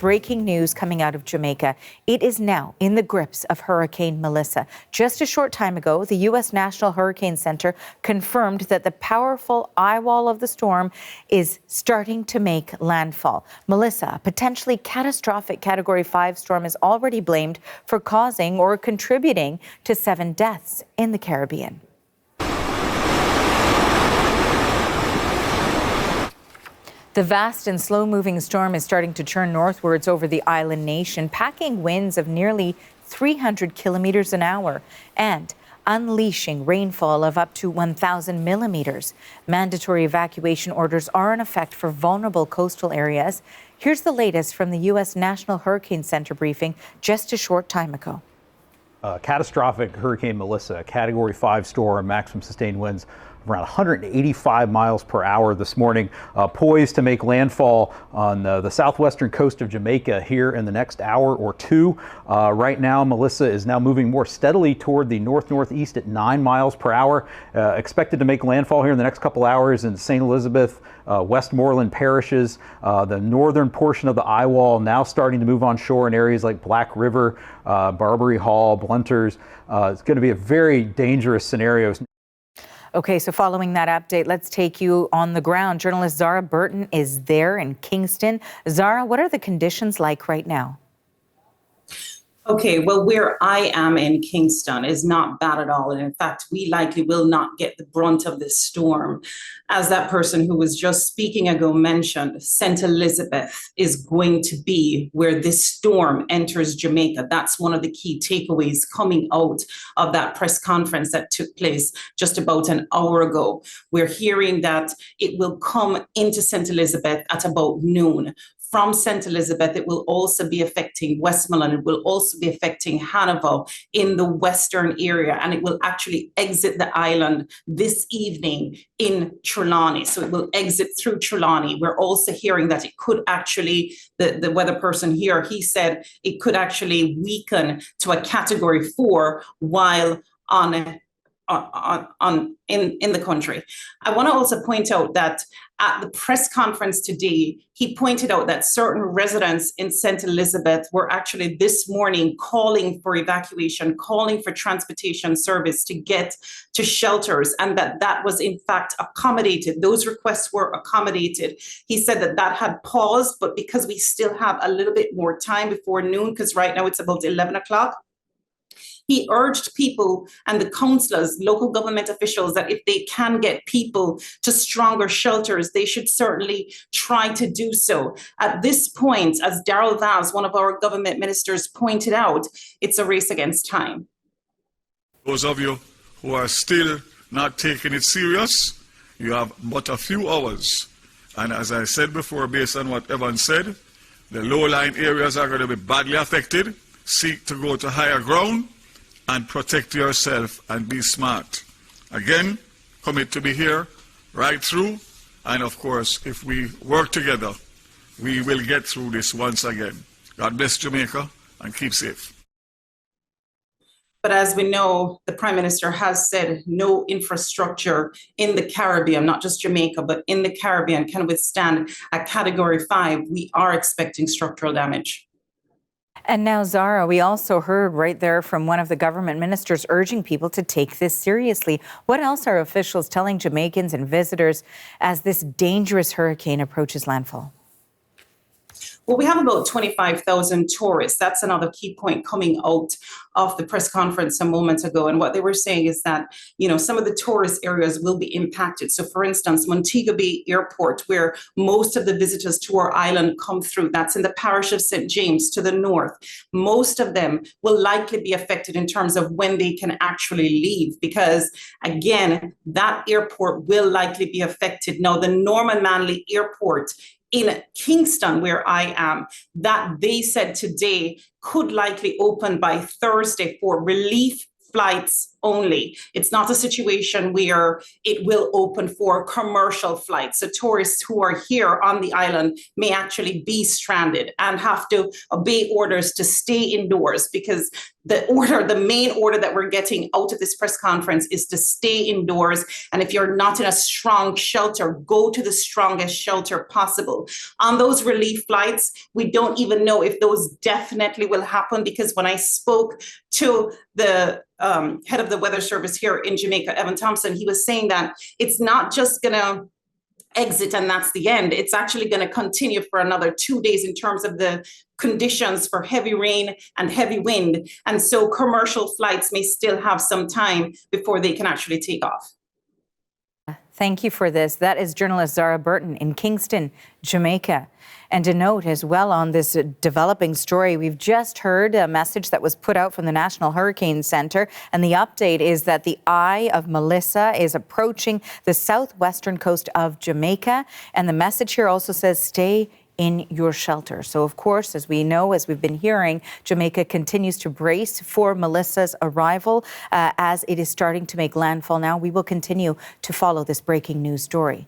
Breaking news coming out of Jamaica. It is now in the grips of Hurricane Melissa. Just a short time ago, the U.S. National Hurricane Center confirmed that the powerful eye wall of the storm is starting to make landfall. Melissa, a potentially catastrophic Category 5 storm, is already blamed for causing or contributing to 7 deaths in the Caribbean. The vast and slow-moving storm is starting to turn northwards over the island nation, packing winds of nearly 300 kilometers an hour and unleashing rainfall of up to 1,000 millimeters. Mandatory evacuation orders are in effect for vulnerable coastal areas. Here's the latest from the U.S. National Hurricane Center briefing just a short time ago. Catastrophic Hurricane Melissa, a Category 5 storm, maximum sustained winds around 185 miles per hour this morning, poised to make landfall on the southwestern coast of Jamaica here in the next hour or two. Right now, Melissa is now moving more steadily toward the north-northeast at 9 miles per hour. Expected to make landfall here in the next couple hours in St. Elizabeth, Westmoreland parishes. The northern portion of the eye wall now starting to move on shore in areas like Black River, Barbary Hall, Blunters. It's going to be a very dangerous scenario. Okay, so following that update, let's take you on the ground. Journalist Zahra Burton is there in Kingston. Zahra, what are the conditions like right now? Okay, well, where I am in Kingston is not bad at all. And in fact, we likely will not get the brunt of this storm. As that person who was just speaking ago mentioned, St. Elizabeth is going to be where this storm enters Jamaica. That's one of the key takeaways coming out of that press conference that took place just about an hour ago. We're hearing that it will come into St. Elizabeth at about noon. From St. Elizabeth, it will also be affecting Westmoreland. It will also be affecting Hannibal in the western area, and it will actually exit the island this evening in Trelawney. So it will exit through Trelawney. We're also hearing that it could actually, the weather person here, he said it could actually weaken to a Category 4 while in the country. I want to also point out that at the press conference today, he pointed out that certain residents in St. Elizabeth were actually this morning calling for evacuation, calling for transportation service to get to shelters, and that was in fact accommodated. Those requests were accommodated. He said that had paused, but because we still have a little bit more time before noon, because right now it's about 11 o'clock, he urged people and the councillors, local government officials, that if they can get people to stronger shelters, they should certainly try to do so. At this point, as Darrell Vaz, one of our government ministers, pointed out, it's a race against time. Those of you who are still not taking it serious, you have but a few hours. And as I said before, based on what Evan said, the low-lying areas are going to be badly affected. Seek to go to higher ground and protect yourself and be smart. Again, commit to be here right through. And of course, if we work together, we will get through this once again. God bless Jamaica and keep safe. But as we know, the Prime Minister has said no infrastructure in the Caribbean, not just Jamaica, but in the Caribbean can withstand a Category 5. We are expecting structural damage. And now, Zahra, we also heard right there from one of the government ministers urging people to take this seriously. What else are officials telling Jamaicans and visitors as this dangerous hurricane approaches landfall? Well, we have about 25,000 tourists. That's another key point coming out of the press conference a moment ago. And what they were saying is that, some of the tourist areas will be impacted. So for instance, Montego Bay Airport, where most of the visitors to our island come through, that's in the parish of St. James to the north. Most of them will likely be affected in terms of when they can actually leave, because again, that airport will likely be affected. Now, the Norman Manley Airport in Kingston, where I am, that they said today could likely open by Thursday for relief flights only. It's not a situation where it will open for commercial flights. So tourists who are here on the island may actually be stranded and have to obey orders to stay indoors, because the main order that we're getting out of this press conference is to stay indoors. And if you're not in a strong shelter, go to the strongest shelter possible. On those relief flights, we don't even know if those definitely will happen, because when I spoke to the head of the weather service here in Jamaica, Evan Thompson, he was saying that it's not just going to exit and that's the end. It's actually going to continue for another 2 days in terms of the conditions for heavy rain and heavy wind. And so commercial flights may still have some time before they can actually take off. Thank you for this. That is journalist Zahra Burton in Kingston, Jamaica. And a note as well on this developing story, we've just heard a message that was put out from the National Hurricane Center, and the update is that the eye of Melissa is approaching the southwestern coast of Jamaica, and the message here also says stay in your shelter. So, of course, as we know, as we've been hearing, Jamaica continues to brace for Melissa's arrival as it is starting to make landfall now. We will continue to follow this breaking news story.